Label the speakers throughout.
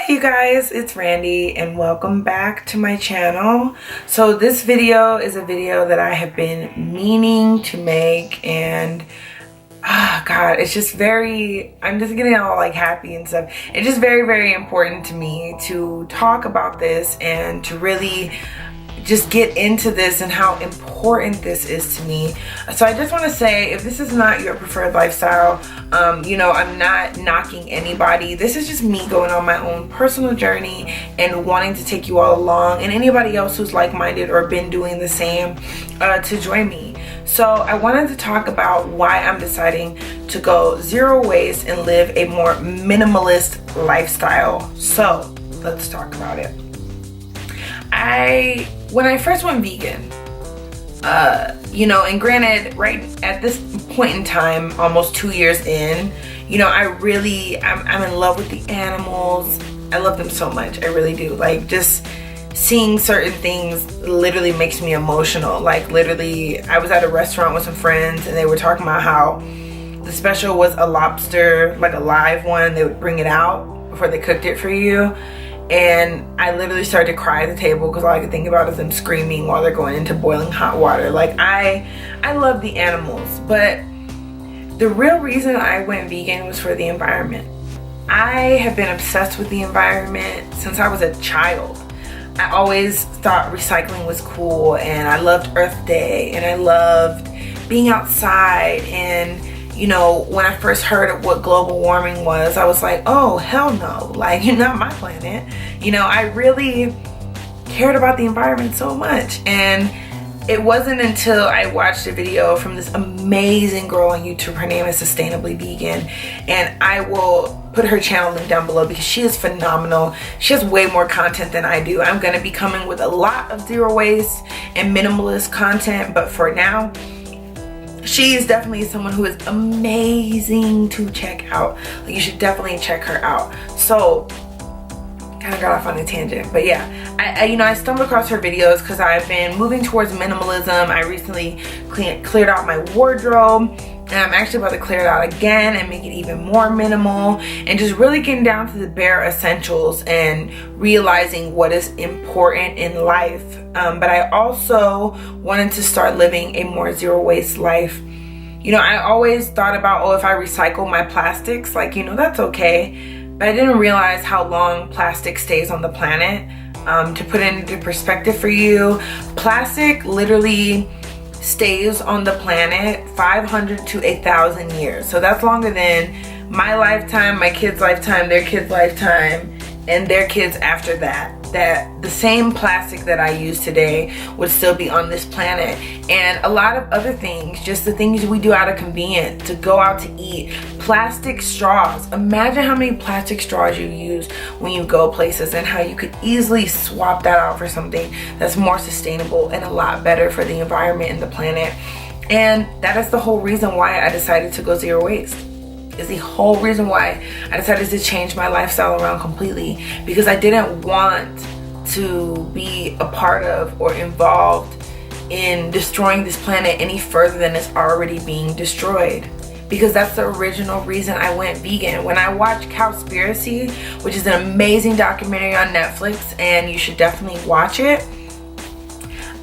Speaker 1: Hi you guys, it's Randy and welcome back to my channel. So this video is a video that I have been meaning to make, and God, it's just I'm just getting all like happy and stuff. It's just very important to me to talk about this and to really just get into this and how important this is to me. So I just want to say, if this is not your preferred lifestyle, you know, I'm not knocking anybody. This is just me going on my own personal journey and wanting to take you all along, and anybody else who's like-minded or been doing the same to join me. So I wanted to talk about why I'm deciding to go zero waste and live a more minimalist lifestyle. So let's talk about it. When I first went vegan, you know, and granted, right at this point in time, almost 2 years in, you know, I'm in love with the animals. I love them so much. I really do. Like, just seeing certain things literally makes me emotional. Like, literally, I was at a restaurant with some friends and they were talking about how the special was a lobster, like a live one. They would bring it out before they cooked it for you. And I literally started to cry at the table because all I could think about is them screaming while they're going into boiling hot water. Like, I love the animals, but the real reason I went vegan was for the environment. I have been obsessed with the environment since I was a child. I always thought recycling was cool, and I loved Earth Day, and I loved being outside. And you know, when I first heard of what global warming was, I was like, oh, hell no. Like, you're not my planet. You know, I really cared about the environment so much. And it wasn't until I watched a video from this amazing girl on YouTube. Her name is Sustainably Vegan. And I will put her channel link down below because she is phenomenal. She has way more content than I do. I'm going to be coming with a lot of zero waste and minimalist content. But for now, she is definitely someone who is amazing to check out. Like, you should definitely check her out. So, kind of got off on a tangent, but yeah, I stumbled across her videos because I've been moving towards minimalism. I recently cleared out my wardrobe, and I'm actually about to clear it out again and make it even more minimal, and just really getting down to the bare essentials and realizing what is important in life. But I also wanted to start living a more zero waste life. You know, I always thought about, oh, if I recycle my plastics, like, you know, that's okay. But I didn't realize how long plastic stays on the planet. To put it into perspective for you, plastic literally stays on the planet 500 to 1,000 years. So that's longer than my lifetime, my kids' lifetime, their kids' lifetime, and their kids after that. That the same plastic that I use today would still be on this planet. And a lot of other things, just the things we do out of convenience, to go out to eat. Plastic straws. Imagine how many plastic straws you use when you go places, and how you could easily swap that out for something that's more sustainable and a lot better for the environment and the planet. And that is the whole reason why I decided to go zero waste. Is the whole reason why I decided to change my lifestyle around completely, because I didn't want to be a part of or involved in destroying this planet any further than it's already being destroyed. Because that's the original reason I went vegan. When I watched Cowspiracy, which is an amazing documentary on Netflix, and you should definitely watch it,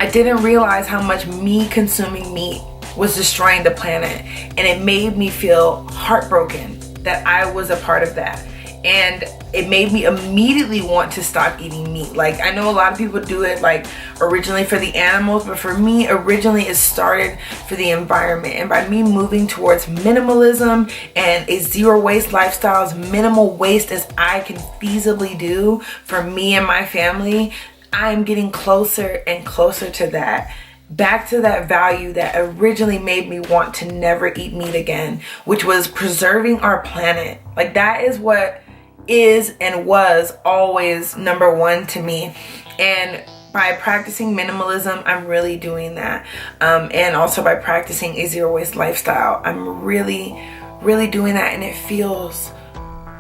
Speaker 1: I didn't realize how much me consuming meat was destroying the planet, and it made me feel heartbroken that I was a part of that. And it made me immediately want to stop eating meat. Like, I know a lot of people do it like originally for the animals, but for me, originally it started for the environment. And by me moving towards minimalism and a zero waste lifestyle, as minimal waste as I can feasibly do for me and my family, I'm getting closer and closer to that. Back to that value that originally made me want to never eat meat again, which was preserving our planet. Like, that is what is and was always number one to me. And by practicing minimalism, I'm really doing that. And also by practicing a zero waste lifestyle, I'm really doing that, and it feels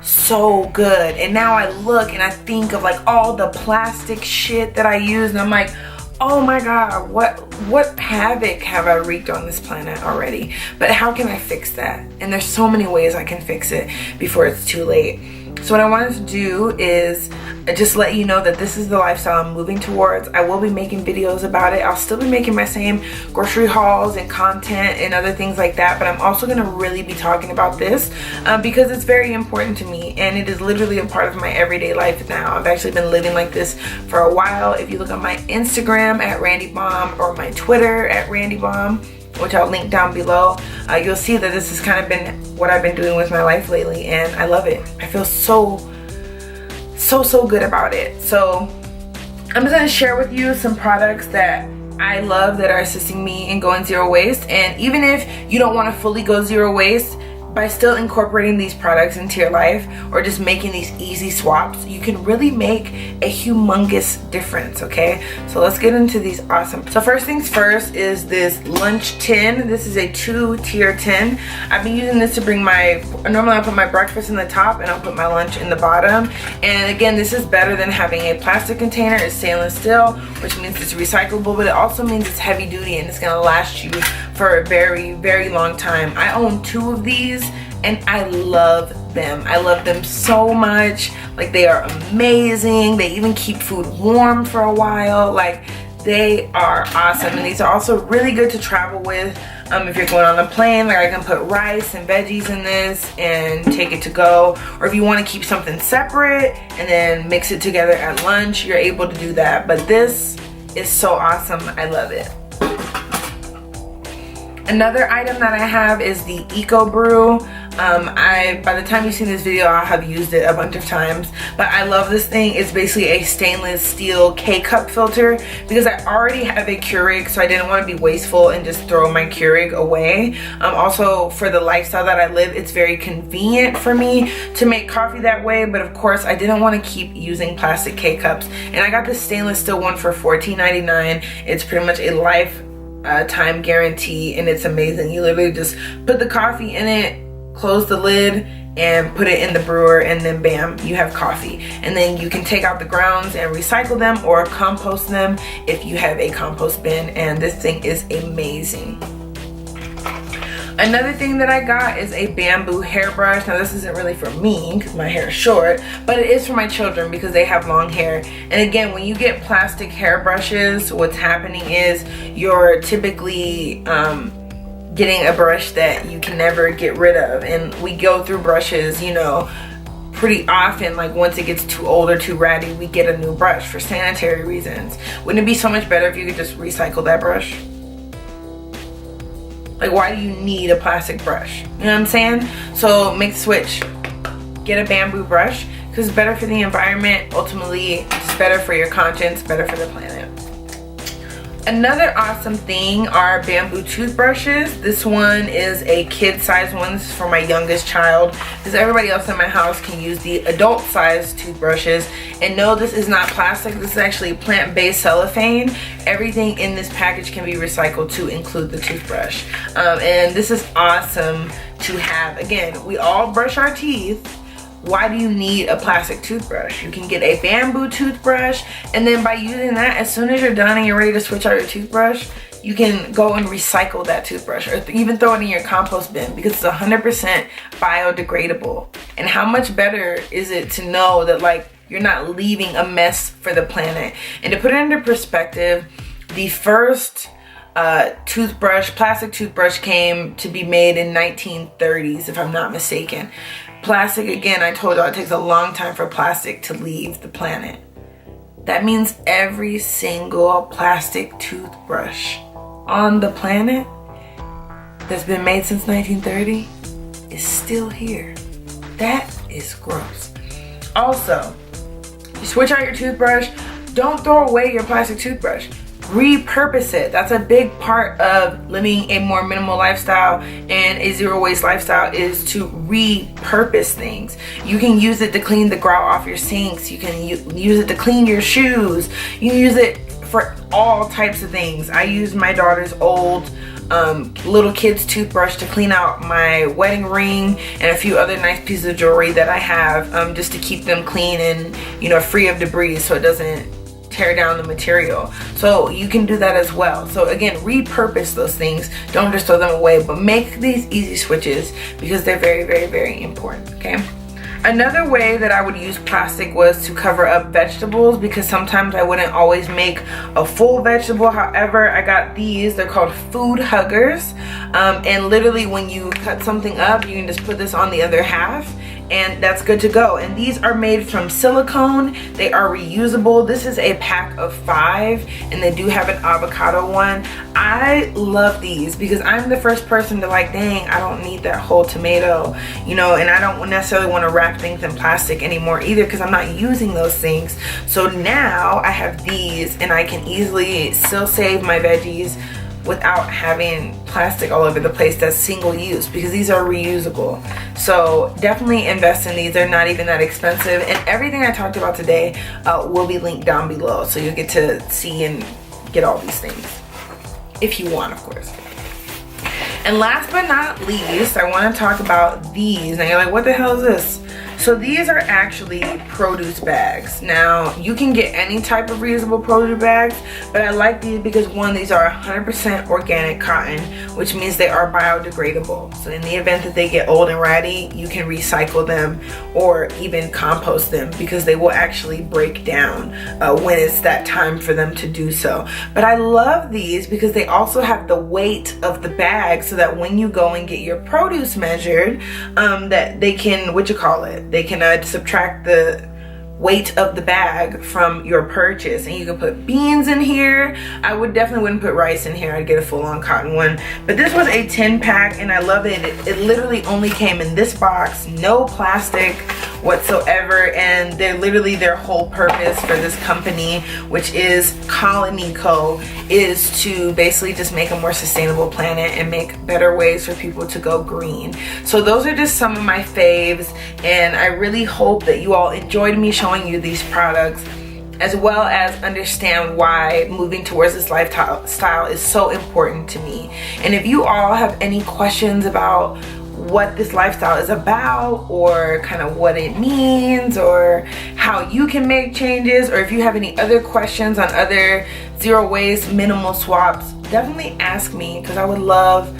Speaker 1: so good. And now I look and I think of like all the plastic shit that I use, and I'm like, oh my God, what havoc have I wreaked on this planet already? But how can I fix that? And there's so many ways I can fix it before it's too late. So what I wanted to do is just let you know that this is the lifestyle I'm moving towards. I will be making videos about it. I'll still be making my same grocery hauls and content and other things like that, but I'm also going to really be talking about this because it's very important to me, and it is literally a part of my everyday life now. I've actually been living like this for a while. If you look on my Instagram at Randy Baum or my Twitter at Randy Baum, which I'll link down below, you'll see that this has kind of been what I've been doing with my life lately, and I love it. I feel so good about it. So I'm just going to share with you some products that I love that are assisting me in going zero waste. And even if you don't want to fully go zero waste, by still incorporating these products into your life or just making these easy swaps, you can really make a humongous difference, okay? So let's get into these awesome. So first things first is this lunch tin. This is a 2-tier tin. I've been using this to bring normally I'll put my breakfast in the top and I'll put my lunch in the bottom. And again, this is better than having a plastic container. It's stainless steel, which means it's recyclable, but it also means it's heavy duty and it's gonna last you for a very, very long time. I own 2 of these and I love them. I love them so much. Like, they are amazing. They even keep food warm for a while. Like, they are awesome. And these are also really good to travel with. If you're going on a plane, like I can put rice and veggies in this and take it to go. Or if you want to keep something separate and then mix it together at lunch, you're able to do that. But this is so awesome. I love it. Another item that I have is the EcoBrew. By the time you see this video, I'll have used it a bunch of times, but I love this thing. It's basically a stainless steel K-cup filter because I already have a Keurig, so I didn't want to be wasteful and just throw my Keurig away. Also, for the lifestyle that I live, it's very convenient for me to make coffee that way, but of course, I didn't want to keep using plastic K-cups, and I got this stainless steel one for $14.99. It's pretty much a lifetime guarantee, and it's amazing. You literally just put the coffee in it, close the lid, and put it in the brewer, and then bam, you have coffee. And then you can take out the grounds and recycle them or compost them if you have a compost bin, and this thing is amazing. Another thing that I got is a bamboo hairbrush. Now this isn't really for me because my hair is short, but it is for my children because they have long hair. And again, when you get plastic hairbrushes, what's happening is you're typically getting a brush that you can never get rid of. And we go through brushes, you know, pretty often. Like, once it gets too old or too ratty, we get a new brush for sanitary reasons. Wouldn't it be so much better if you could just recycle that brush? Like, why do you need a plastic brush? You know what I'm saying? So make the switch. Get a bamboo brush because it's better for the environment. Ultimately, it's better for your conscience, better for the planet. Another awesome thing are bamboo toothbrushes. This one is a kid-sized one. This is for my youngest child because everybody else in my house can use the adult-sized toothbrushes. And no, this is not plastic. This is actually plant-based cellophane. Everything in this package can be recycled to include the toothbrush. And this is awesome to have. Again, we all brush our teeth. Why do you need a plastic toothbrush? You can get a bamboo toothbrush, and then by using that, as soon as you're done and you're ready to switch out your toothbrush, you can go and recycle that toothbrush or even throw it in your compost bin because it's 100% biodegradable. And how much better is it to know that, like, you're not leaving a mess for the planet? And to put it into perspective, the first plastic toothbrush came to be made in 1930s, if I'm not mistaken. Plastic, again, I told y'all it takes a long time for plastic to leave the planet. That means every single plastic toothbrush on the planet that's been made since 1930 is still here. That is gross. Also, you switch out your toothbrush, don't throw away your plastic toothbrush. Repurpose it. That's a big part of living a more minimal lifestyle and a zero waste lifestyle, is to repurpose things. You can use it to clean the grout off your sinks. You can use it to clean your shoes. You can use it for all types of things. I used my daughter's old little kid's toothbrush to clean out my wedding ring and a few other nice pieces of jewelry that I have, just to keep them clean and, you know, free of debris so it doesn't tear down the material. So you can do that as well. So again, repurpose those things. Don't just throw them away, but make these easy switches because they're very, very, very important, okay? Another way that I would use plastic was to cover up vegetables, because sometimes I wouldn't always make a full vegetable. However, I got these. They're called food huggers. And literally when you cut something up, you can just put this on the other half and that's good to go. And these are made from silicone. They are reusable. This is a pack of 5 and they do have an avocado one. I love these because I'm the first person to like, dang, I don't need that whole tomato, you know, and I don't necessarily want to wrap things in plastic anymore either because I'm not using those things. So now I have these and I can easily still save my veggies without having plastic all over the place that's single use, because these are reusable. So definitely invest in these. They're not even that expensive, and everything I talked about today will be linked down below, so you'll get to see and get all these things if you want, of course. And last but not least, I want to talk about these. Now you're like, what the hell is this? So these are actually produce bags. Now you can get any type of reusable produce bags, but I like these because one, these are 100% organic cotton, which means they are biodegradable. So in the event that they get old and ratty, you can recycle them or even compost them because they will actually break down when it's that time for them to do so. But I love these because they also have the weight of the bag, so that when you go and get your produce measured, that they can, they can subtract the weight of the bag from your purchase, and you can put beans in here. I definitely wouldn't put rice in here. I'd get a full-on cotton one. But this was a 10-pack and I love it. It literally only came in this box, no plastic whatsoever, and they're literally, their whole purpose for this company, which is Colony Co, is to basically just make a more sustainable planet and make better ways for people to go green. So those are just some of my faves, and I really hope that you all enjoyed me showing you these products, as well as understand why moving towards this lifestyle is so important to me. And if you all have any questions about what this lifestyle is about, or kind of what it means, or how you can make changes, or if you have any other questions on other zero waste minimal swaps, definitely ask me, because I would love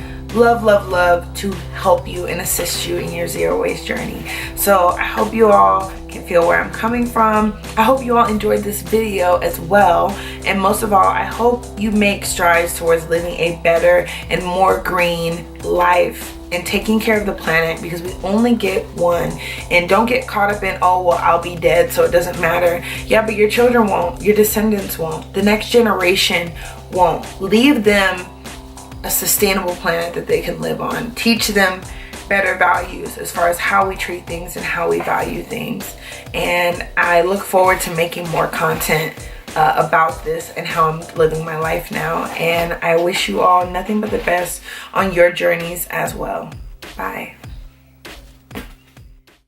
Speaker 1: to help you and assist you in your zero waste journey. So I hope you all can feel where I'm coming from. I hope you all enjoyed this video as well, and most of all, I hope you make strides towards living a better and more green life and taking care of the planet, because we only get one. And don't get caught up in, oh well, I'll be dead so it doesn't matter. Yeah, but your children won't, your descendants won't, the next generation won't. Leave them a sustainable planet that they can live on. Teach them better values as far as how we treat things and how we value things. And I look forward to making more content about this and how I'm living my life now. And I wish you all nothing but the best on your journeys as well. Bye.